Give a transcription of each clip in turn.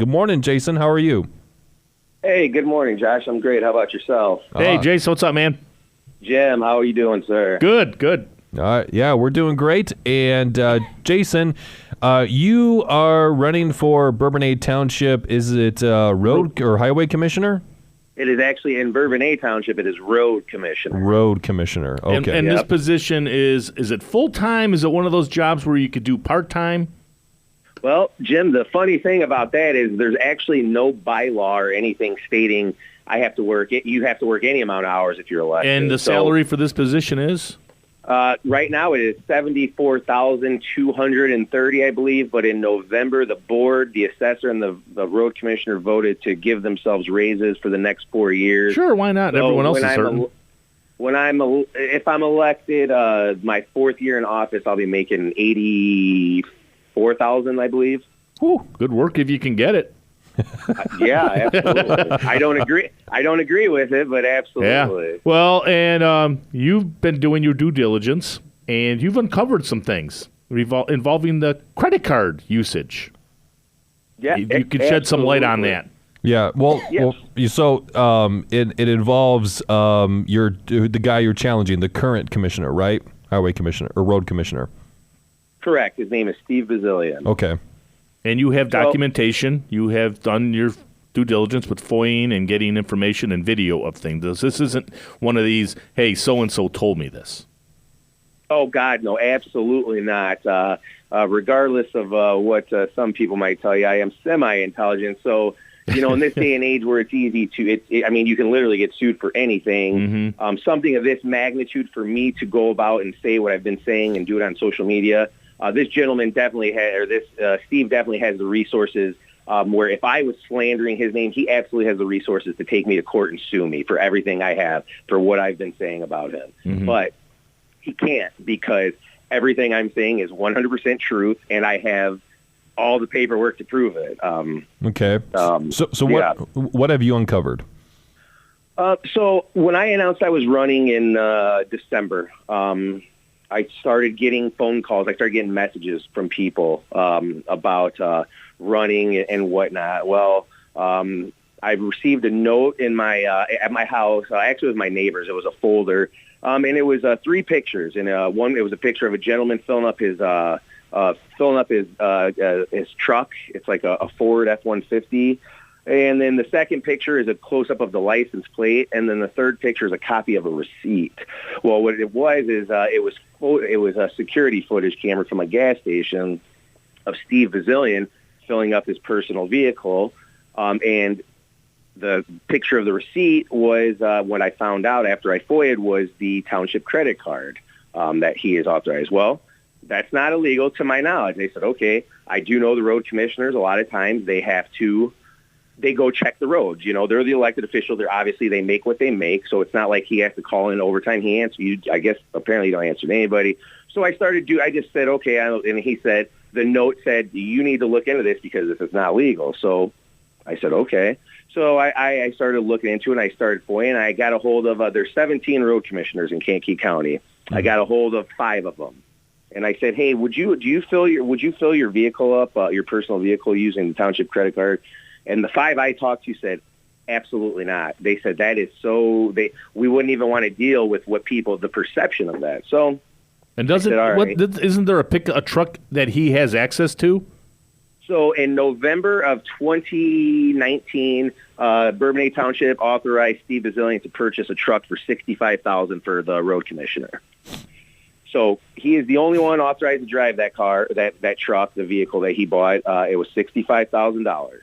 Good morning, Jason. How are you? Hey, good morning, Josh. I'm great. How about yourself? Hey, Jason, what's up, man? Jim, how are you doing, sir? Good. Yeah, we're doing great. And Jason, you are running for Bourbonnais Township. Is it Road or Highway Commissioner? It is actually in Bourbonnais Township. It is Road Commissioner. Road Commissioner. Okay. And this position is it full-time? Is it one of those jobs where you could do part-time? Well, Jim, the funny thing about that is there's actually no bylaw or anything stating I have to work. You have to work any amount of hours if you're elected. And the salary for this position is? Right now it is $74,230, I believe. But in November, the board, the assessor, and the road commissioner voted to give themselves raises for the next 4 years. Sure, why not? So Everyone else is certain. If I'm elected, my 4th year in office, I'll be making $84,000, I believe. Whew, good work if you can get it. Yeah, absolutely. I don't agree with it, but absolutely. Yeah. Well, and you've been doing your due diligence, and you've uncovered some things involving the credit card usage. Yeah, you could shed some light on that. Yeah. Well, Yes. so it involves the guy you're challenging, the current commissioner, right? Highway commissioner or road commissioner. Correct. His name is Steve Bazillion. Okay. And you have documentation. You have done your due diligence with FOIAing and getting information and video of things. This isn't one of these, hey, so-and-so told me this. Oh, God, no, absolutely not. Regardless of what some people might tell you, I am semi-intelligent. So, in this day and age where it's easy to, you can literally get sued for anything. Mm-hmm. Something of this magnitude for me to go about and say what I've been saying and do it on social media, this gentleman definitely Steve definitely has the resources where if I was slandering his name, he absolutely has the resources to take me to court and sue me for everything I have for what I've been saying about him. Mm-hmm. But he can't because everything I'm saying is 100% truth, and I have all the paperwork to prove it. Okay. So what have you uncovered? So when I announced I was running in December, I started getting phone calls. I started getting messages from people about running and whatnot. Well, I received a note in my at my house. Actually, it was my neighbor's. It was a folder, and it was 3 pictures. And one, it was a picture of a gentleman filling up his truck. It's like a Ford F-150. And then the second picture is a close-up of the license plate, and then the third picture is a copy of a receipt. Well, what it was is it was a security footage camera from a gas station of Steve Bazillion filling up his personal vehicle, and the picture of the receipt was what I found out after I FOIA'd was the township credit card that he is authorized. Well, that's not illegal to my knowledge. They said, okay, I do know the road commissioners. A lot of times they go check the roads. They're the elected official. They make what they make. So it's not like he has to call in overtime. He answers you. I guess apparently you don't answer to anybody. So I just said, okay. And he said, the note said, you need to look into this because this is not legal. So I said, okay. So I started looking into it, and I started FOIAing. I got a hold of, there's 17 road commissioners in Kankakee County. Mm-hmm. I got a hold of 5 of them. And I said, hey, would you fill your vehicle up, your personal vehicle using the township credit card? And the 5 I talked to said, absolutely not. They said that is we wouldn't even want to deal with the perception of that. So, and isn't there a truck that he has access to? So in November of 2019, Bourbonnais Township authorized Steve Bazillion to purchase a truck for $65,000 for the road commissioner. So he is the only one authorized to drive that car, that truck, the vehicle that he bought. It was $65,000.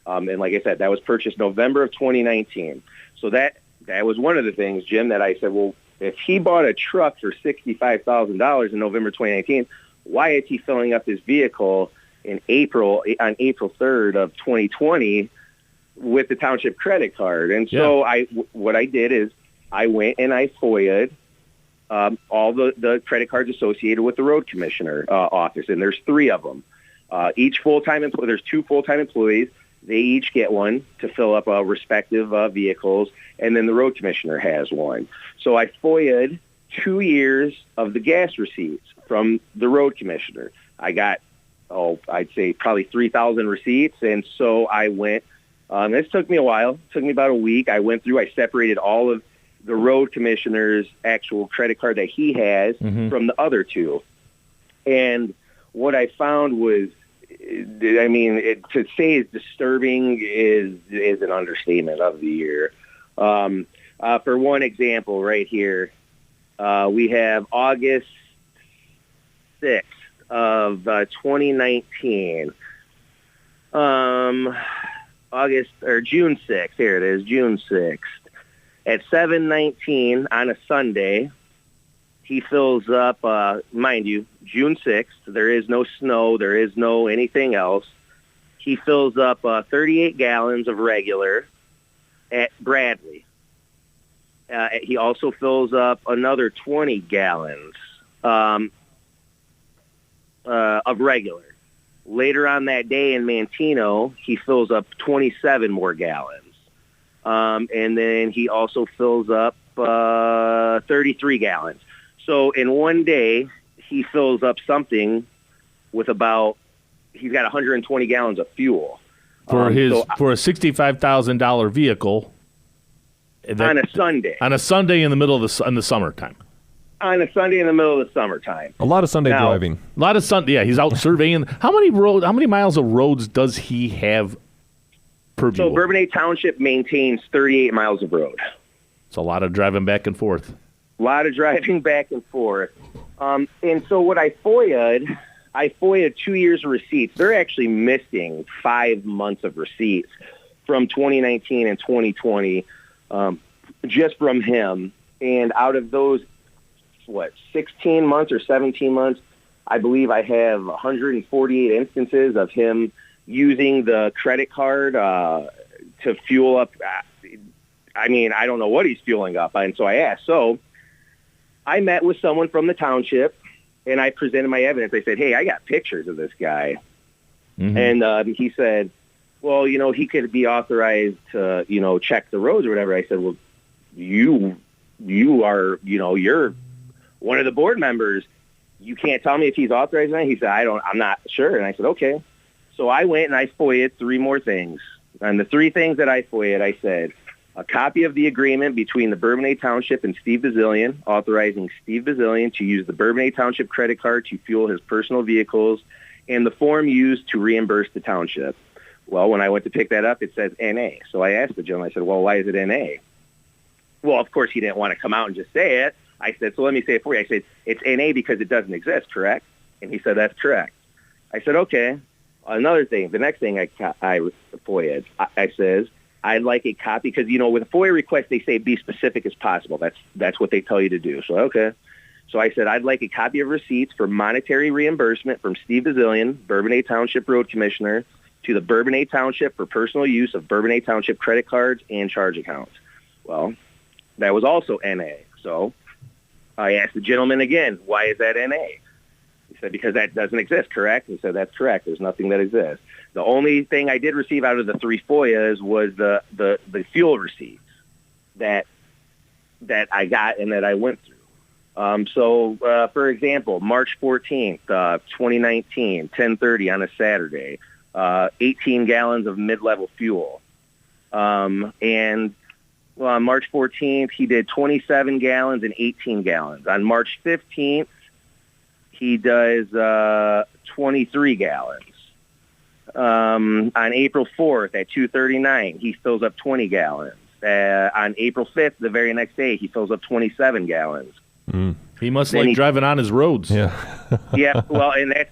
And like I said, that was purchased November of 2019. So that was one of the things, Jim, that I said, well, if he bought a truck for $65,000 in November 2019, why is he filling up his vehicle on April 3rd of 2020 with the township credit card? And so what I did is I went and I FOIA'd all the credit cards associated with the road commissioner office, and there's 3 of them. Each full-time employee, there's 2 full-time employees. They each get one to fill up respective vehicles, and then the road commissioner has one. So I FOIA'd 2 years of the gas receipts from the road commissioner. I got I'd say probably 3,000 receipts. And so I went, this took me a while. It took me about a week. I went through, I separated all of the road commissioner's actual credit card that he has from the other two. And what I found was, I mean, to say it's disturbing is an understatement of the year. For one example right here, we have August 6th of 2019. June 6th. Here it is, June 6th. At 7:19 on a Sunday, he fills up, mind you, June 6th. There is no snow. There is no anything else. He fills up 38 gallons of regular at Bradley. He also fills up another 20 gallons of regular. Later on that day in Manteno, he fills up 27 more gallons. And then he also fills up 33 gallons. So in one day, he fills up something with he's got 120 gallons of fuel. For a $65,000 vehicle. On a Sunday. On a Sunday in the middle of in the summertime. On a Sunday in the middle of the summertime. A lot of Sunday driving. A lot of Sunday. Yeah, he's out surveying. How many miles of roads does he have per view? So Bourbonnais Township maintains 38 miles of road. It's a lot of driving back and forth. A lot of driving back and forth. And so what I FOIA'd 2 years of receipts. They're actually missing 5 months of receipts from 2019 and 2020 just from him. And out of those, 16 months or 17 months, I believe I have 148 instances of him using the credit card to fuel up. I mean, I don't know what he's fueling up. And so I asked. So I met with someone from the township, and I presented my evidence. I said, hey, I got pictures of this guy. And he said, well, he could be authorized to, check the roads or whatever. I said, well, you are, you're one of the board members. You can't tell me if he's authorized or not. He said, I'm not sure. And I said, okay. So I went and I FOIA'd 3 more things. And the 3 things that I FOIA'd, I said, a copy of the agreement between the Bourbonnais Township and Steve Bazillion, authorizing Steve Bazillion to use the Bourbonnais Township credit card to fuel his personal vehicles, and the form used to reimburse the township. Well, when I went to pick that up, it says NA. So I asked the gentleman, I said, well, why is it NA? Well, of course, he didn't want to come out and just say it. I said, so let me say it for you. I said, it's NA because it doesn't exist, correct? And he said, that's correct. I said, okay. Another thing, the next thing I FOIA'd, I says, I'd like a copy, because, with a FOIA request, they say be specific as possible. That's what they tell you to do. So, okay. So I said, I'd like a copy of receipts for monetary reimbursement from Steve Bazillion, Bourbonnais Township Road Commissioner, to the Bourbonnais Township for personal use of Bourbonnais Township credit cards and charge accounts. Well, that was also NA. So I asked the gentleman again, why is that NA? He said, because that doesn't exist, correct? He said, that's correct. There's nothing that exists. The only thing I did receive out of the 3 FOIAs was the fuel receipts that I got and that I went through. For example, March 14th, 2019, 10:30 on a Saturday, 18 gallons of mid-level fuel. On March 14th, he did 27 gallons and 18 gallons. On March 15th, he does 23 gallons. On April 4th at 2:39, he fills up 20 gallons. On April 5th, the very next day, he fills up 27 gallons. He must like driving on his roads. Yeah. Yeah. Well, and that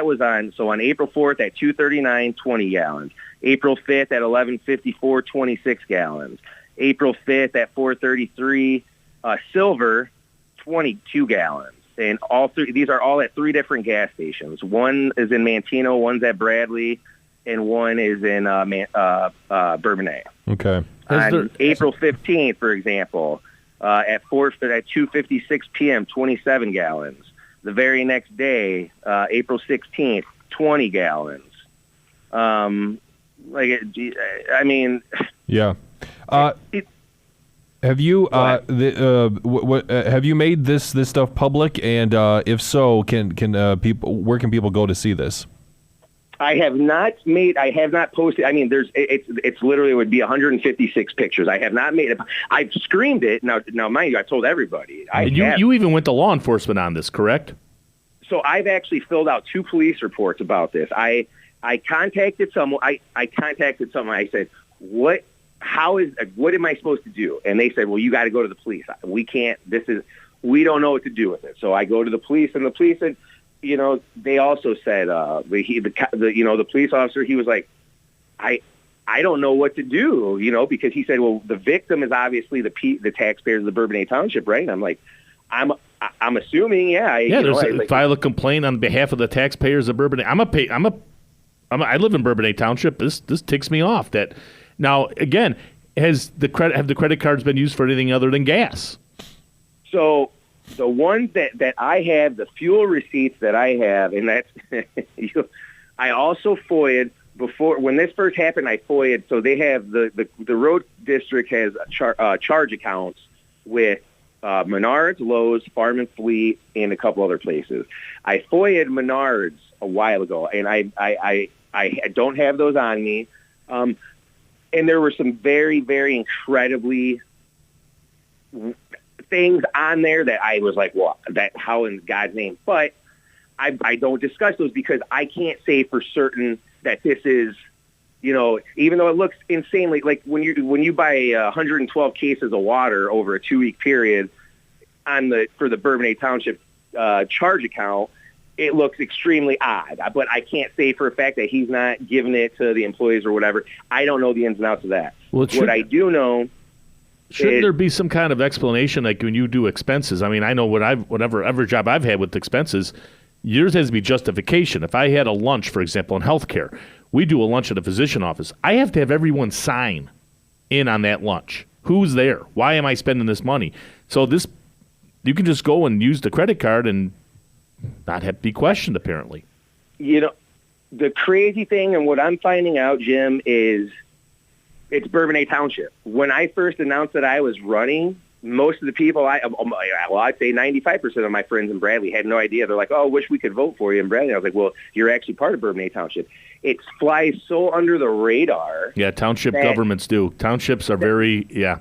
was on April 4th at 2:39, 20 gallons. April 5th at 11:54, 26 gallons. April 5th at 4:33, silver, 22 gallons. And these are all at 3 different gas stations. One is in Manteno, one's at Bradley, and one is in Bourbonnais. Okay. On April 15th, for example, at 2:56 p.m., 27 gallons. The very next day, April 16th, 20 gallons. Yeah. Have you have you made this stuff public? And if so, can people, where can people go to see this? I have not posted. I mean, it's literally would be 156 pictures. I have not made it. I've screamed it. Now, mind you, I've told everybody. You even went to law enforcement on this, correct? So I've actually filled out 2 police reports about this. I contacted someone. I contacted someone. I said, what am I supposed to do? And they said, well, you got to go to the police. We can't. We don't know what to do with it. So I go to the police, and the police said, they also said the police officer, he was like, I don't know what to do, because he said, well, the victim is obviously the taxpayers of the Bourbonnais Township, right? And I'm like, I'm assuming, yeah. File a complaint on behalf of the taxpayers of Bourbonnais. I live in Bourbonnais Township. This ticks me off. That now again, have the credit cards been used for anything other than gas? So the ones that I have, the fuel receipts that I have, and that's I also FOIA'd before when this first happened. I FOIA'd, so they have the road district has charge accounts with Menards, Lowe's, Farm and Fleet, and a couple other places. I FOIA'd Menards a while ago, and I don't have those on me. And there were some very, very incredibly things on there that I was like, well, how in God's name? But I don't discuss those because I can't say for certain that this is, even though it looks insanely, like when you buy 112 cases of water over a 2-week period for the Bourbonnais Township charge account, it looks extremely odd. But I can't say for a fact that he's not giving it to the employees or whatever. I don't know the ins and outs of that. Well, what I do know. Shouldn't there be some kind of explanation, like when you do expenses? I mean, I know whatever job I've had with expenses, yours has to be justification. If I had a lunch, for example, in healthcare, we do a lunch at a physician office. I have to have everyone sign in on that lunch. Who's there? Why am I spending this money? So you can just go and use the credit card and not have to be questioned, apparently. The crazy thing, and what I'm finding out, Jim, is it's Bourbonnais Township. When I first announced that I was running, most of the people, I'd say 95% of my friends in Bradley had no idea. They're like, oh, I wish we could vote for you in Bradley. I was like, well, you're actually part of Bourbonnais Township. It flies so under the radar. Yeah, township governments do. Townships are very, yeah.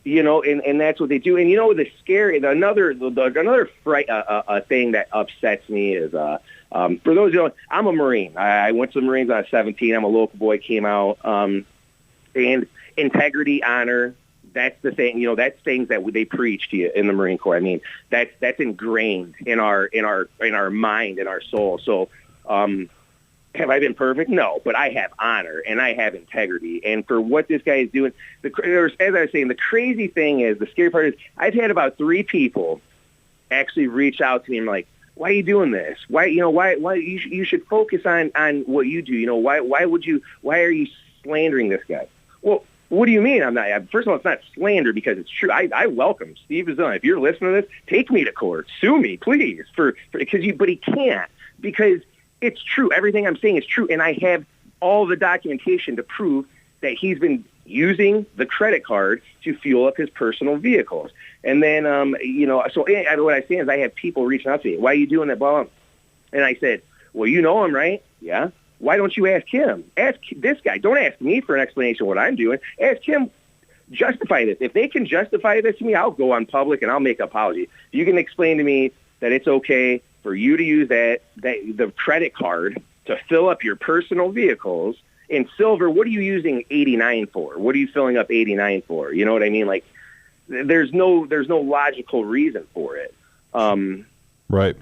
And that's what they do. And the scary, another thing that upsets me is, for those who don't, I'm a Marine. I went to the Marines when I was 17. I'm a local boy, came out, and integrity, honor. That's the thing. That's things that they preach to you in the Marine Corps. I mean, that's ingrained in our mind, in our soul. So, have I been perfect? No, but I have honor and I have integrity. And for what this guy is doing, as I was saying, the crazy thing is, the scary part is, I've had about 3 people actually reach out to me and like, why are you doing this? Why you should focus on what you do. Why are you slandering this guy? Well, what do you mean I'm not? First of all, it's not slander because it's true. I welcome Steve Azon. If you're listening to this, take me to court. Sue me, please, but he can't, because it's true. Everything I'm saying is true, and I have all the documentation to prove that he's been using the credit card to fuel up his personal vehicles. And then, so what I say is I have people reaching out to me. Why are you doing that, Bob? And I said, well, you know him, right? Yeah. Why don't you ask him? Ask this guy. Don't ask me for an explanation of what I'm doing. Ask him. Justify this. If they can justify this to me, I'll go on public and I'll make an apology. If you can explain to me that it's okay for you to use the credit card to fill up your personal vehicles in silver, what are you using 89 for? What are you filling up 89 for? You know what I mean? Like, there's no logical reason for it. Right.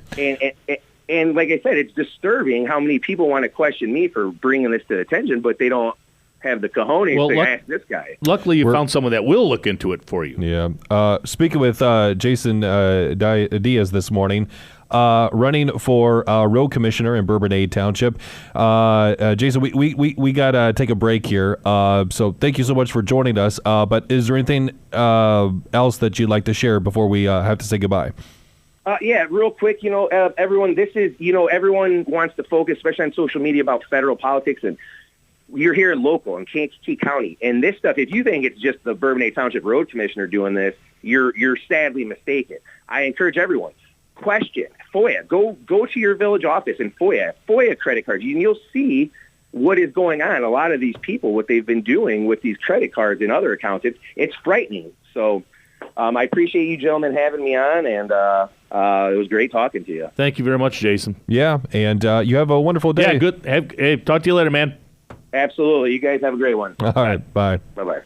And like I said, it's disturbing how many people want to question me for bringing this to attention, but they don't have the cojones to ask this guy. Luckily, you found someone that will look into it for you. Yeah. Speaking with Jason Diaz this morning, running for road commissioner in Bourbonnais Township. Jason, we got to take a break here. So thank you so much for joining us. But is there anything else that you'd like to share before we have to say goodbye? Yeah, real quick, everyone, everyone wants to focus, especially on social media, about federal politics. And you're here local in Kankakee County, and this stuff, if you think it's just the Bourbonnais Township Road Commissioner doing this, you're sadly mistaken. I encourage everyone, question, FOIA, go to your village office and FOIA credit cards, and you'll see what is going on. A lot of these people, what they've been doing with these credit cards and other accounts, it's frightening. So I appreciate you gentlemen having me on, and it was great talking to you. Thank you very much, Jason. Yeah, and you have a wonderful day. Yeah, good. Hey, talk to you later, man. Absolutely. You guys have a great one. All right, bye. Bye-bye.